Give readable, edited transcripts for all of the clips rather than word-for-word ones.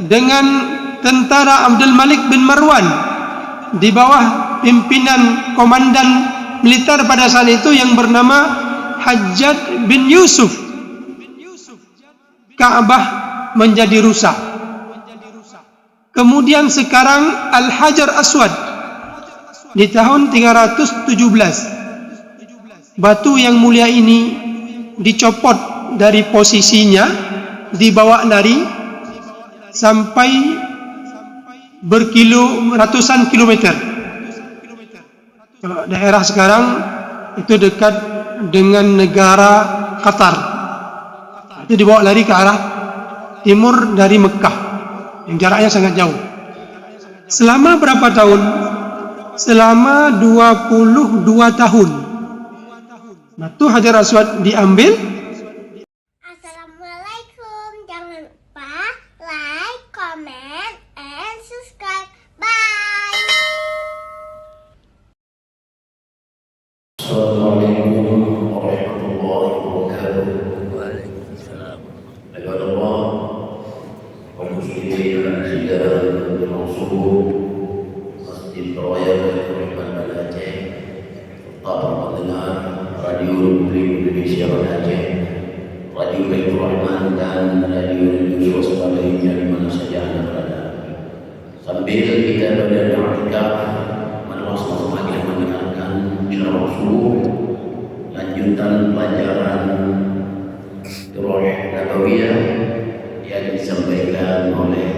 dengan tentara Abdul Malik bin Marwan di bawah pimpinan komandan militer pada saat itu yang bernama Hajjaj bin Yusuf. Ka'bah menjadi rusak. Kemudian sekarang Al-Hajar Aswad di tahun 317. Batu yang mulia ini dicopot dari posisinya, dibawa lari sampai ratusan kilometer. Kalau daerah sekarang itu dekat dengan negara Qatar. Itu dibawa lari ke arah timur dari Mekah, yang jaraknya sangat jauh. Selama berapa tahun? Selama 22 tahun. Batu Hajar Aswad diambil. Assalamualaikum. Jangan lupa like, comment, and subscribe. Bye. Assalamualaikum warahmatullahi wabarakatuh. Waalaikumsalam. Alhamdulillah. Wa muslimin sidang al-mawsuul Masjid Raya Rahman Aceh. Para pendengar Radio Republik Indonesia Aceh, Radio Baitur Rahman dan radio swasta lainnya di mana saja Anda berada. Sambil kita berdoa sama-sama kita mendengarkan bila Rasul lanjutan pelajaran Surah Nabawiyah yang disampaikan oleh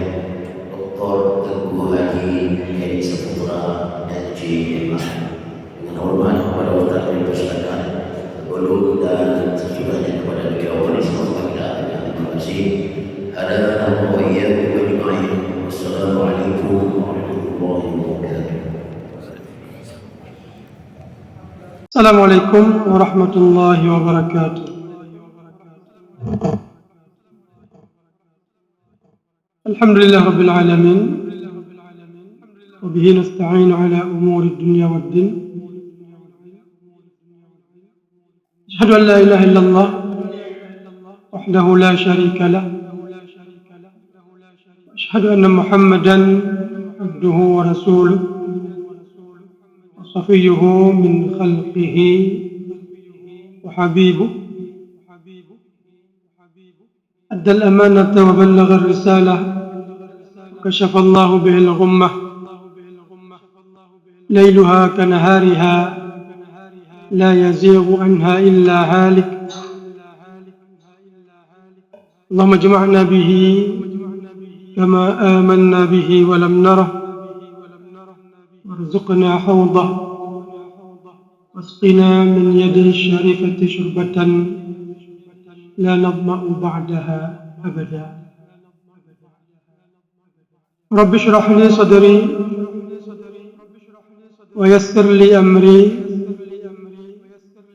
Dr. Teguh Haji Hedi Saputra MJMA. Dengan hormat kepada Ustaz yang bersilakan sebelum dan sesudahnya kepada beliau sama-sama kita terima kasih. Ada wa iyyakum ajma'in. Wassalamualaikum warahmatullahi wabarakatuh. Assalamualaikum warahmatullahi wabarakatuh. Alhamdulillah rabbil alamin. Wa bihi nasta'inu ala umuri dunya waddin. Asyhadu an la ilaha illallah wahdahu la syarika lah. Asyhadu anna Muhammadan abduhu wa rasuluh. صفيه من خلقه وحبيبه أدى الأمانة وبلغ الرسالة وكشف الله به الغمة ليلها كنهارها لا يزيغ عنها إلا هالك اللهم اجمعنا به كما آمنا به ولم نره وارزقنا حوضه واسقنا من يده الشريفة شربة لا نظمأ بعدها أبدا رب اشرح لي صدري ويسر لي أمري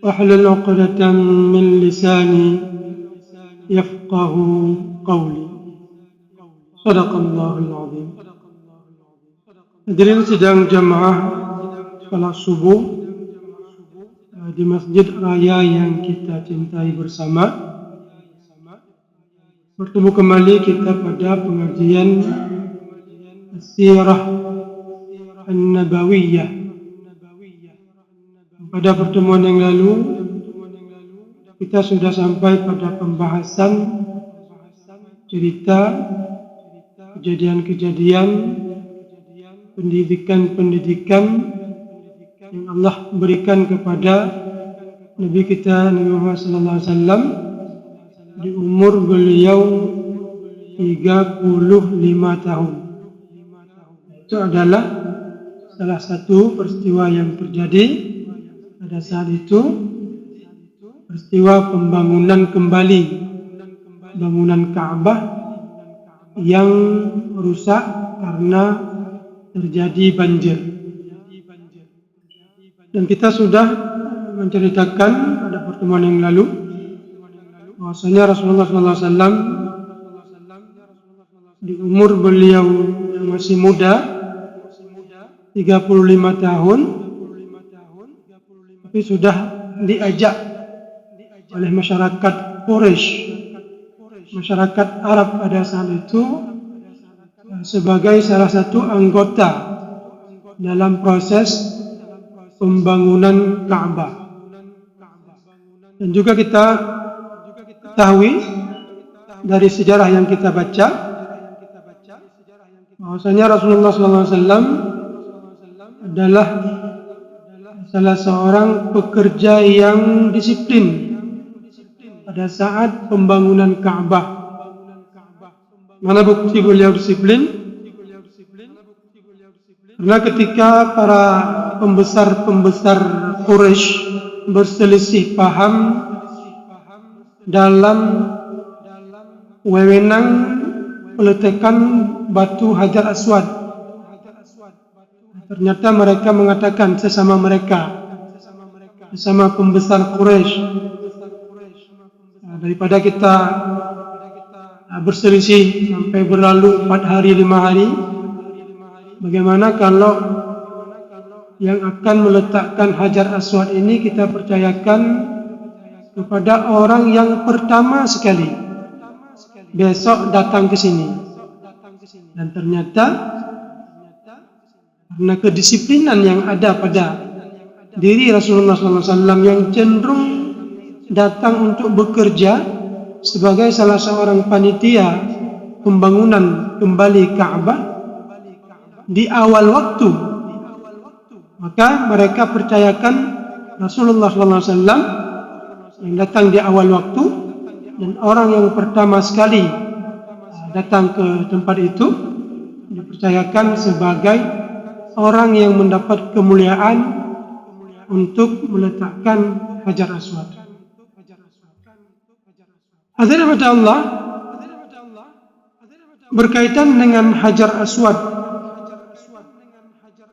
واحلل عقدة من لساني يفقه قولي صدق الله العظيم. Hadirin sidang jamaah salat subuh di Masjid Raya yang kita cintai bersama. Bertemu kembali kita pada pengajian Sirah An-Nabawiyah. Pada pertemuan yang lalu kita sudah sampai pada pembahasan cerita kejadian-kejadian pendidikan-pendidikan yang Allah berikan kepada Nabi kita Nabi Muhammad SAW di umur beliau 35 tahun. Itu adalah salah satu peristiwa yang terjadi pada saat itu, peristiwa pembangunan kembali bangunan Ka'bah yang rusak karena terjadi banjir. Dan kita sudah menceritakan pada pertemuan yang lalu bahwasanya Rasulullah SAW di umur beliau yang masih muda 35 tahun, tapi sudah diajak oleh masyarakat Quraisy, masyarakat Arab pada saat itu sebagai salah satu anggota dalam proses pembangunan Ka'bah. Dan juga kita ketahui dari sejarah yang kita baca bahwasanya Rasulullah SAW adalah salah seorang pekerja yang disiplin pada saat pembangunan Ka'bah. Mana bukti beliau disiplin? Karena ketika para pembesar-pembesar Quraisy berselisih paham dalam wewenang peletakan batu Hajar Aswad, ternyata mereka mengatakan sesama pembesar Quraisy, daripada kita berselisih sampai berlalu 4 hari 5 hari, bagaimana kalau yang akan meletakkan Hajar Aswad ini kita percayakan kepada orang yang pertama sekali besok datang ke sini. Dan ternyata karena kedisiplinan yang ada pada diri Rasulullah SAW yang cenderung datang untuk bekerja sebagai salah seorang panitia pembangunan kembali Ka'bah di awal waktu, maka mereka percayakan Rasulullah SAW yang datang di awal waktu, dan orang yang pertama sekali datang ke tempat itu dipercayakan sebagai orang yang mendapat kemuliaan untuk meletakkan Hajar Aswad. Hadirin Allah, berkaitan dengan Hajar Aswad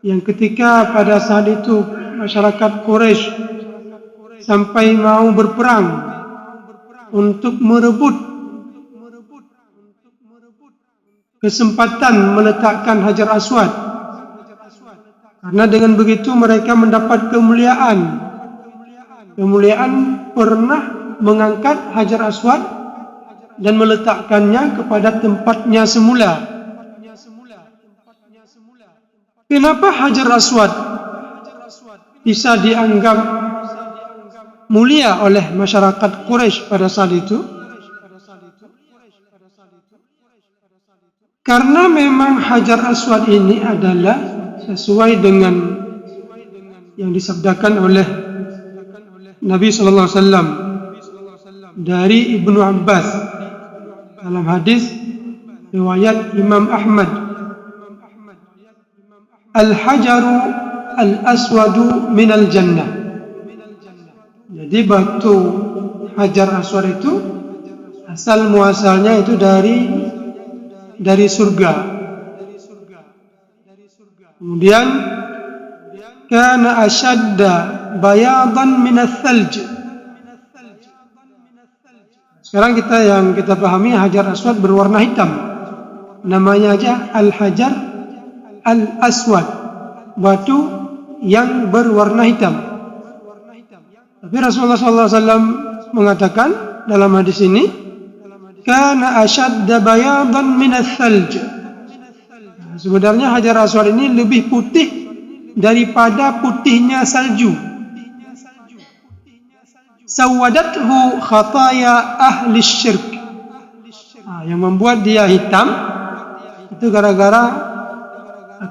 yang ketika pada saat itu masyarakat Quraisy sampai mau berperang untuk merebut kesempatan meletakkan Hajar Aswad, karena dengan begitu mereka mendapat kemuliaan pernah mengangkat Hajar Aswad dan meletakkannya kepada tempatnya semula. Kenapa Hajar Aswad bisa dianggap mulia oleh masyarakat Quraisy pada saat itu? Karena memang Hajar Aswad ini adalah sesuai dengan yang disabdakan oleh Nabi sallallahu alaihi wasallam dari Ibnu Abbas dalam hadis riwayat Imam Ahmad, Al-Hajaru Al-Aswadu minal Jannah. Jadi batu Hajar Aswad itu asal muasalnya itu dari surga. Kemudian kana ashadda bayadan minal thalj. Sekarang kita pahami Hajar Aswad berwarna hitam. Namanya aja Al-Hajar Al-Aswad, batu yang berwarna hitam. Tapi Rasulullah SAW mengatakan dalam hadis ini, kana ashadda bayadan minal thalj. Sebenarnya Hajar Aswad ini lebih putih daripada putihnya salju. Sawadathu khataya ahli syirk. Yang membuat dia hitam itu gara-gara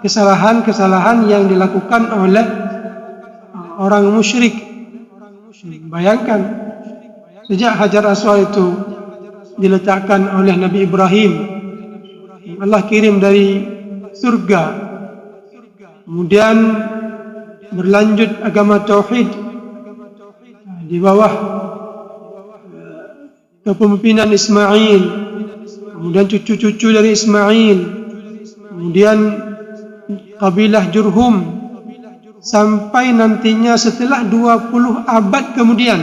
kesalahan-kesalahan yang dilakukan oleh orang musyrik. Bayangkan, sejak Hajar Aswad itu diletakkan oleh Nabi Ibrahim, Allah kirim dari surga, kemudian berlanjut agama tauhid di bawah kepemimpinan Ismail, kemudian cucu-cucu dari Ismail, kemudian kabilah Jurhum, sampai nantinya setelah 20 abad kemudian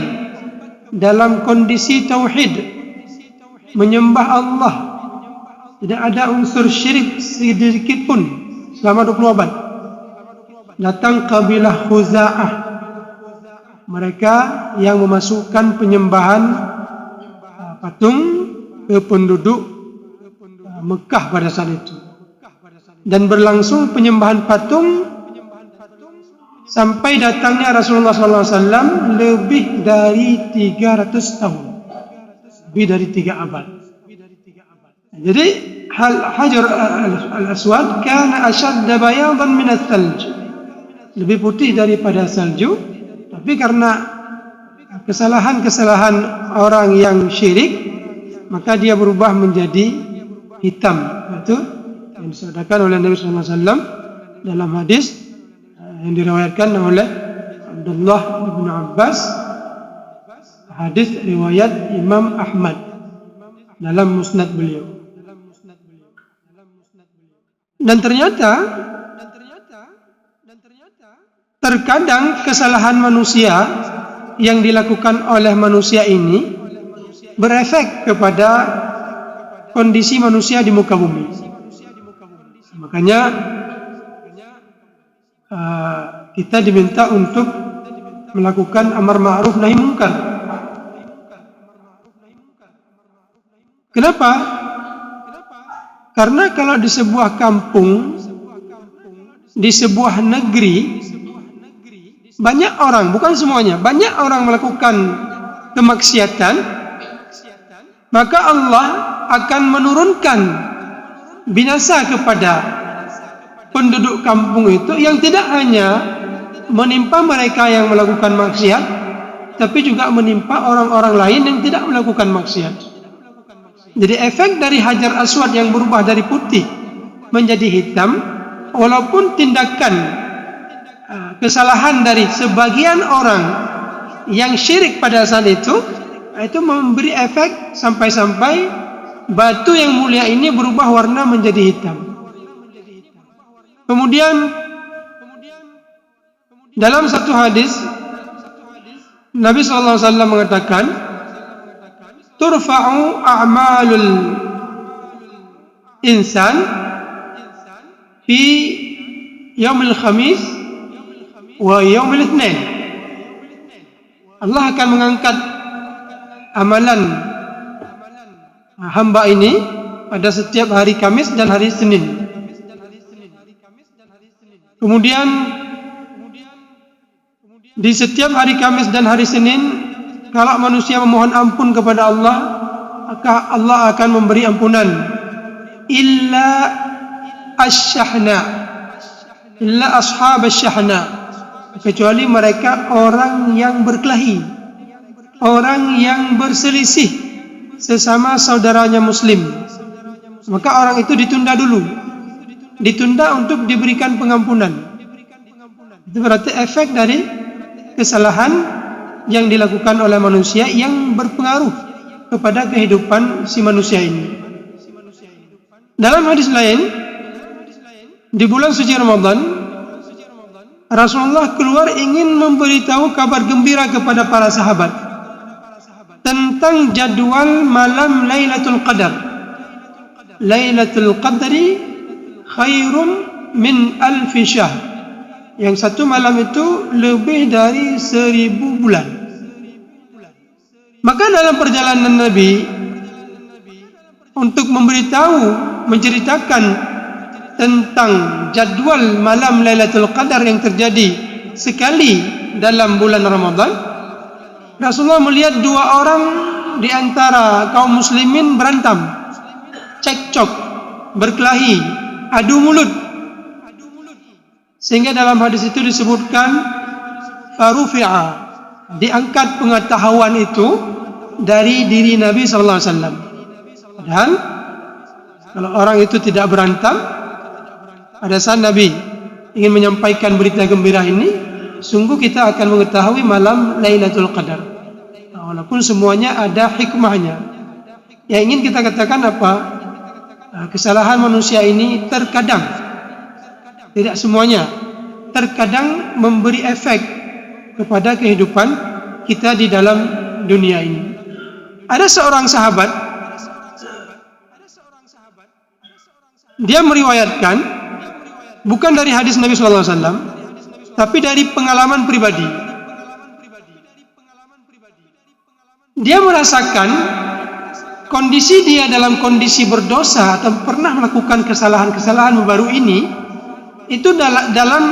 dalam kondisi tauhid, menyembah Allah, tidak ada unsur syirik sedikit pun selama 20 abad. Datang kabilah Khuza'ah, mereka yang memasukkan penyembahan patung ke penduduk Mekah pada saat itu. dan berlangsung penyembahan patung sampai datangnya Rasulullah SAW lebih dari 300 tahun, lebih dari 3 abad. Jadi Hajar al-Aswad kana ashadda bayadan min al-thalj, lebih putih daripada salju, tapi karena kesalahan-kesalahan orang yang syirik maka dia berubah menjadi hitam. Itu yang disabdakan oleh Nabi SAW dalam hadis yang diriwayatkan oleh Abdullah bin Abbas, hadis riwayat Imam Ahmad dalam musnad beliau. Dan ternyata terkadang kesalahan manusia yang dilakukan oleh manusia ini berefek kepada kondisi manusia di muka bumi. Makanya kita diminta untuk melakukan amar ma'ruf nahi munkar. Kenapa? Karena kalau di sebuah kampung, di sebuah negeri, banyak orang, bukan semuanya, banyak orang melakukan kemaksiatan, maka Allah akan menurunkan binasa kepada penduduk kampung itu, yang tidak hanya menimpa mereka yang melakukan maksiat, tapi juga menimpa orang-orang lain yang tidak melakukan maksiat. Jadi efek dari Hajar Aswad yang berubah dari putih menjadi hitam, walaupun tindakan kesalahan dari sebagian orang yang syirik pada saat itu memberi efek sampai-sampai batu yang mulia ini berubah warna menjadi hitam. Kemudian dalam satu hadis Nabi SAW mengatakan, turfa'u a'malul insan fi yaumil khamis wa yaumil itsnain. Allah akan mengangkat amalan hamba ini pada setiap hari Kamis dan hari Senin. Kemudian di setiap hari Kamis dan hari Senin, kalau manusia memohon ampun kepada Allah, maka Allah akan memberi ampunan. Illa asyahna, illa ashab asyahna, kecuali mereka orang yang berkelahi, orang yang berselisih sesama saudaranya muslim, maka orang itu ditunda dulu, ditunda untuk diberikan pengampunan. Itu berarti efek dari kesalahan yang dilakukan oleh manusia yang berpengaruh kepada kehidupan si manusia ini. Dalam hadis lain, di bulan suci Ramadan, Rasulullah keluar ingin memberitahu kabar gembira kepada para sahabat tentang jadwal malam Lailatul Qadar. Lailatul Qadri khairun min alfi syahr. Yang satu malam itu lebih dari 1000 bulan. Maka dalam perjalanan Nabi untuk memberitahu, menceritakan tentang jadwal malam Lailatul Qadar yang terjadi sekali dalam bulan Ramadan, Rasulullah melihat 2 orang di antara kaum muslimin berantem, cekcok, berkelahi, adu mulut. Sehingga dalam hadis itu disebutkan farufi'a, diangkat pengetahuan itu dari diri Nabi sallallahu alaihi wasallam. Dan kalau orang itu tidak berantem, pada saat Nabi ingin menyampaikan berita gembira ini, sungguh kita akan mengetahui malam Lailatul Qadar. Walaupun semuanya ada hikmahnya. Yang ingin kita katakan apa? Kesalahan manusia ini terkadang, tidak semuanya, terkadang memberi efek kepada kehidupan kita di dalam dunia ini. Ada seorang sahabat, dia meriwayatkan bukan dari hadis Nabi SAW, tapi dari pengalaman pribadi. Dia merasakan kondisi dia dalam kondisi berdosa atau pernah melakukan kesalahan-kesalahan baru ini, itu dalam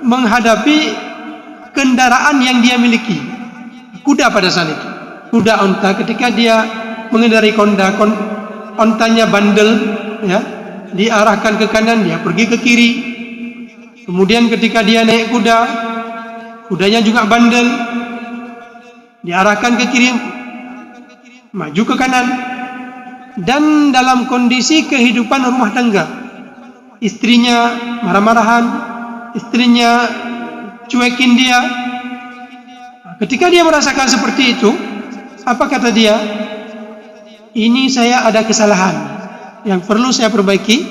menghadapi kendaraan yang dia miliki, kuda pada saat itu, kuda onta. Ketika dia mengendarai ontanya bandel, ya, diarahkan ke kanan, dia pergi ke kiri. Kemudian ketika dia naik kuda, kudanya juga bandel, diarahkan ke kiri, maju ke kanan. Dan dalam kondisi kehidupan rumah tangga, istrinya marah-marahan, istrinya cuekin dia. Ketika dia merasakan seperti itu, apa kata dia? Ini saya ada kesalahan yang perlu saya perbaiki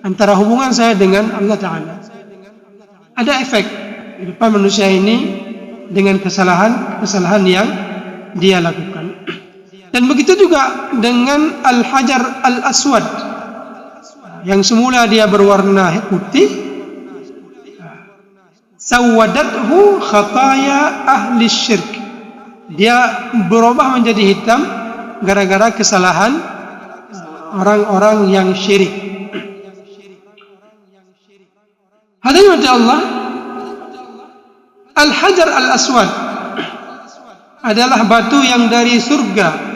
antara hubungan saya dengan Allah Ta'ala. Ada efek kehidupan manusia ini dengan kesalahan yang dia lakukan. Dan begitu juga dengan Al-Hajar Al-Aswad, yang semula dia berwarna putih, sawadathu khataya ahli syirk, dia berubah menjadi hitam gara-gara kesalahan orang-orang yang syirik. Hadirin Allah, Al-Hajar Al-Aswad adalah batu yang dari surga,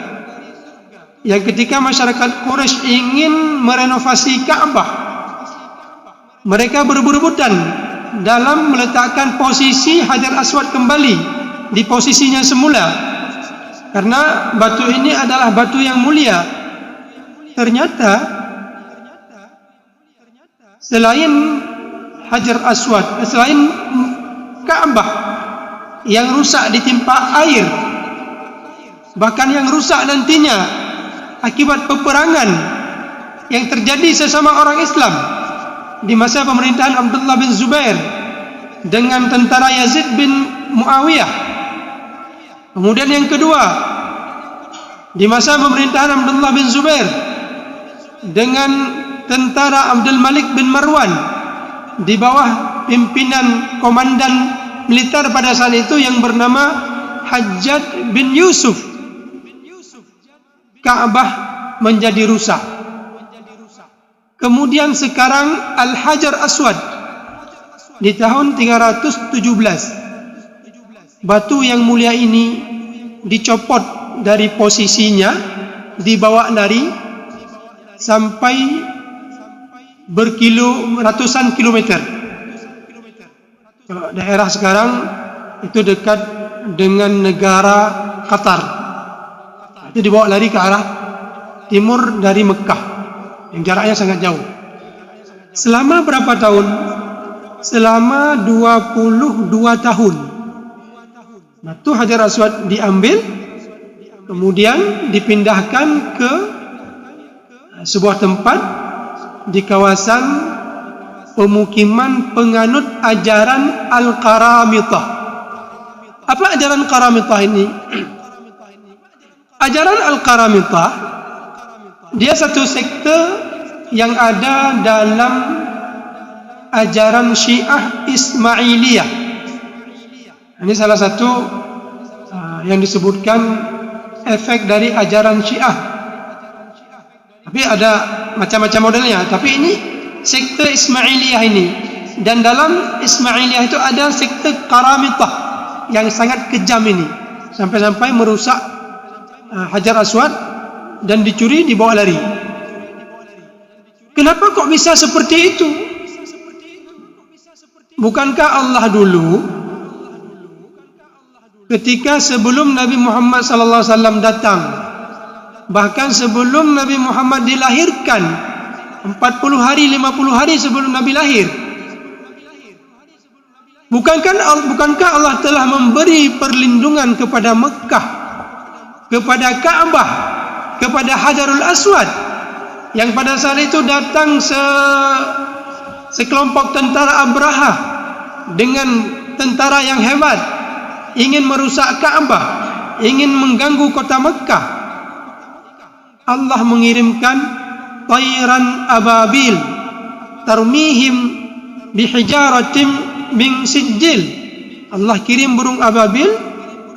yang ketika masyarakat Quraisy ingin merenovasi Ka'bah, mereka berebut-rebutan dalam meletakkan posisi Hajar Aswad kembali di posisinya semula, karena batu ini adalah batu yang mulia. Ternyata selain Hajar Aswad, selain Ka'bah yang rusak ditimpa air, bahkan yang rusak nantinya akibat peperangan yang terjadi sesama orang Islam di masa pemerintahan Abdullah bin Zubair dengan tentara Yazid bin Muawiyah. Kemudian yang kedua, di masa pemerintahan Abdullah bin Zubair dengan tentara Abdul Malik bin Marwan di bawah pimpinan komandan militer pada saat itu yang bernama Hajjaj bin Yusuf, Ka'bah menjadi rusak. Kemudian sekarang Al-Hajar Aswad di tahun 317, batu yang mulia ini dicopot dari posisinya, dibawa lari sampai ratusan kilometer. Kalau daerah sekarang itu dekat dengan negara Qatar, itu dibawa lari ke arah timur dari Mekah, yang jaraknya sangat jauh. Selama berapa tahun? Selama 22 tahun. Batu Hajar Aswad diambil, kemudian dipindahkan ke sebuah tempat di kawasan pemukiman penganut ajaran Al-Qaramitah. Apa ajaran Qaramitah ini? Ajaran Al-Qaramitah, dia satu sekte yang ada dalam ajaran Syiah Ismailiyah. Ini salah satu yang disebutkan efek dari ajaran Syiah. Tapi ada macam-macam modelnya. Tapi ini sekte Ismailiyah ini. Dan dalam Ismailiyah itu ada sekte Qaramitah yang sangat kejam ini. Sampai-sampai merusak Hajar Aswad dan dicuri, dibawa lari. Kenapa kok bisa seperti itu? Bukankah Allah dulu ketika sebelum Nabi Muhammad SAW datang, bahkan sebelum Nabi Muhammad dilahirkan 40 hari, 50 hari sebelum Nabi lahir, bukankah Allah telah memberi perlindungan kepada Mekah, kepada Ka'bah, kepada Hajarul Aswad, yang pada saat itu datang sekelompok tentara Abraha dengan tentara yang hebat, ingin merusak Ka'bah, ingin mengganggu kota Mekah. Allah mengirimkan tayran ababil tarmihim bihijaratim min sijil. Allah kirim burung ababil,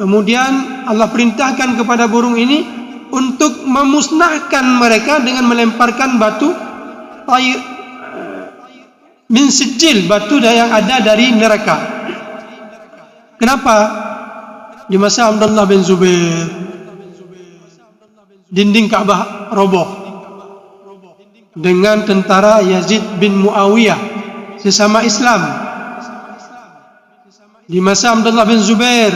kemudian Allah perintahkan kepada burung ini untuk memusnahkan mereka dengan melemparkan batu min sijil, batu yang ada dari neraka. Kenapa? Di masa Abdullah bin Zubair, dinding Ka'bah roboh dengan tentara Yazid bin Muawiyah, sesama Islam. Di masa Abdullah bin Zubair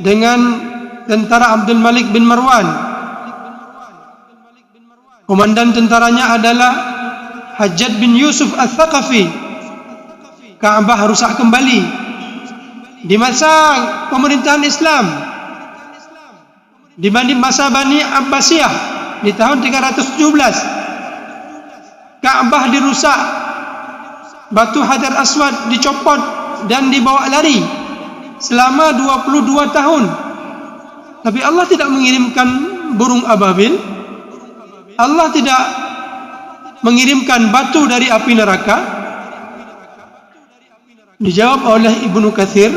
dengan tentara Abdul Malik bin Marwan, komandan tentaranya adalah Hajjaj bin Yusuf Al-Thaqafi. Ka'bah rusak kembali. Di masa pemerintahan Islam, di masa Bani Abbasiyah di tahun 317, Ka'bah dirusak, batu Hajar Aswad dicopot dan dibawa lari selama 22 tahun. Tapi Allah tidak mengirimkan burung ababil, Allah tidak mengirimkan batu dari api neraka. Dijawab oleh Ibnu Katsir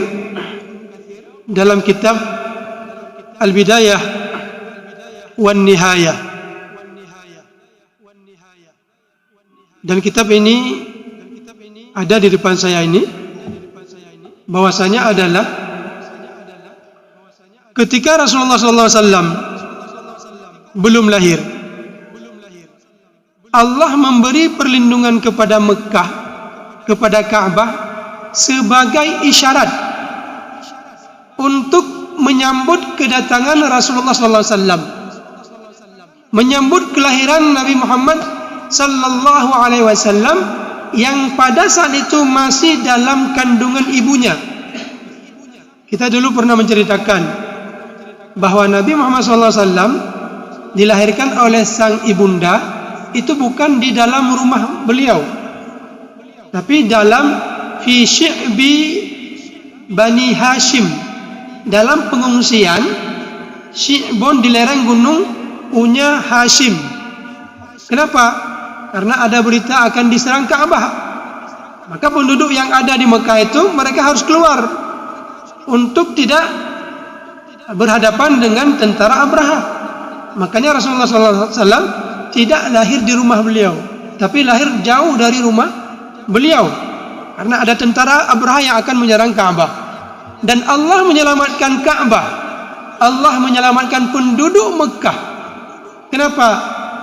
dalam kitab Al-Bidayah wan Nihayah. Dan kitab ini ada di depan saya ini, bahwasanya adalah ketika Rasulullah SAW belum lahir, Allah memberi perlindungan kepada Mekah, kepada Ka'bah, sebagai isyarat untuk menyambut kedatangan Rasulullah SAW, menyambut kelahiran Nabi Muhammad sallallahu alaihi wasallam yang pada saat itu masih dalam kandungan ibunya. Kita dulu pernah menceritakan bahwa Nabi Muhammad SAW dilahirkan oleh sang ibunda itu bukan di dalam rumah beliau, tapi dalam fi syi'bi Bani Hashim, dalam pengungsian Syi'bon di lereng gunung punya Hashim. Kenapa? Karena ada berita akan diserang Ka'bah. Maka penduduk yang ada di Mekah itu mereka harus keluar untuk tidak berhadapan dengan tentara Abraha. Makanya Rasulullah SAW tidak lahir di rumah beliau, tapi lahir jauh dari rumah beliau, karena ada tentara Abraha yang akan menyerang Ka'bah. Dan Allah menyelamatkan Ka'bah, Allah menyelamatkan penduduk Mekah. Kenapa?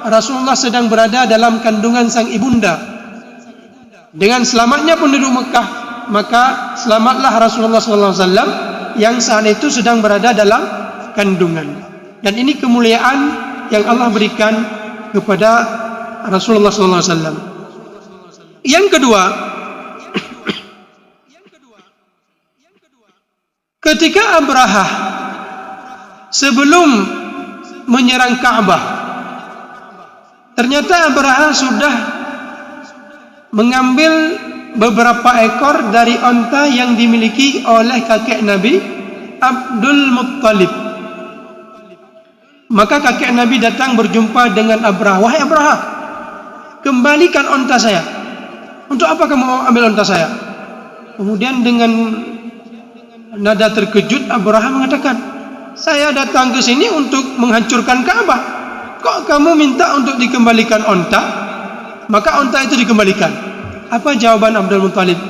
Rasulullah sedang berada dalam kandungan sang ibunda. Dengan selamatnya penduduk Mekah, maka selamatlah Rasulullah SAW yang saat itu sedang berada dalam kandungan. Dan ini kemuliaan yang Allah berikan kepada Rasulullah SAW. Yang kedua, ketika Abraha sebelum menyerang Ka'bah, ternyata Abraha sudah mengambil beberapa ekor dari onta yang dimiliki oleh kakek Nabi Abdul Muttalib. Maka kakek Nabi datang berjumpa dengan Abraha. Wahai Abraha, kembalikan onta saya. Untuk apa kamu mau ambil onta saya? Kemudian dengan nada terkejut Abraha mengatakan, saya datang ke sini untuk menghancurkan Ka'bah. Kok kamu minta untuk dikembalikan onta? Maka onta itu dikembalikan. Apa jawaban Abdul Muttalib?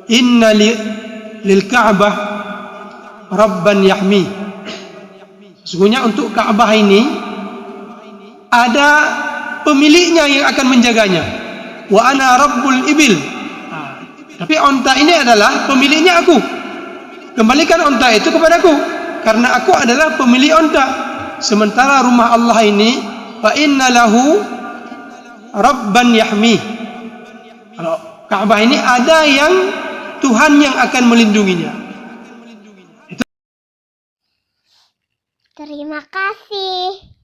Inna lil Ka'bah Rabban yahmi. Sesungguhnya untuk Ka'bah ini ada pemiliknya yang akan menjaganya. Wa ana rabbul ibil. Tapi onta ini adalah pemiliknya aku. Kembalikan onta itu kepadaku, karena aku adalah pemilik onta. Sementara rumah Allah ini, fa inna lahu rabban yahmi. Kalau Ka'bah ini ada yang Tuhan yang akan melindunginya. Terima kasih.